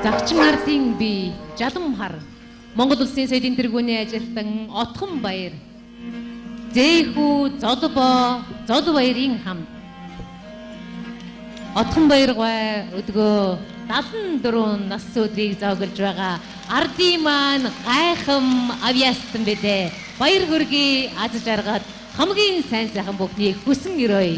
Загчин ардын би жадам хар Монгол Улсын соёлын тэргүүний ажилтан Отхон баяр Зэхүү зод баярын хамт Отхон баяргаа өдгөө 74 нас өдрийг зоглож байгаа ардын маань гайхам авьяастан бэдэ баяр хүргэе аз жаргал хамгийн сайн сайхан бүхнийг хүсэн өрөөе.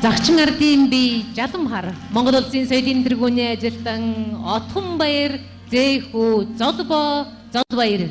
Загчин ардын би жадам хар Монгол Улсын соёлын тэргүүний ажилтан Отхон баяр Зэхүү зод баяр